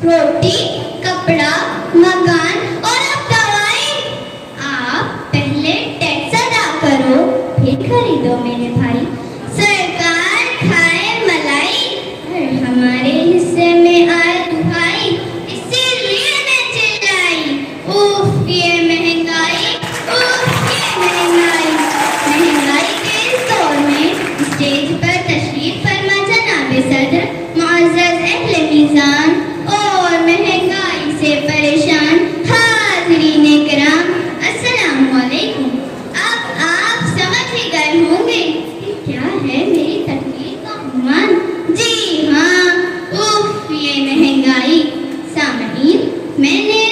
रोटी, कपड़ा, मकान और अब दवाई। आप पहले टैक्स अदा करो, फिर खरीदो मेरे भाई। सरकार खाए मलाई और हमारे हिस्से में आए दुहाई, इसीलिए मैं चिल्लाई। उफ ये महंगाई, उफ ये महंगाई। महंगाई के इस दौर में स्टेज पर तशरीफ फरमा जनाब सदर, मुअज़्ज़ज़ अहले मीज़ान और महंगाई से परेशान हाज़रीन किराम, अस्सलामु अलैकुम। अब आप समझ ही गए होंगे कि क्या है मेरी तकलीफ का उन्वान। जी हाँ, उफ ये महंगाई। सामईन, मैंने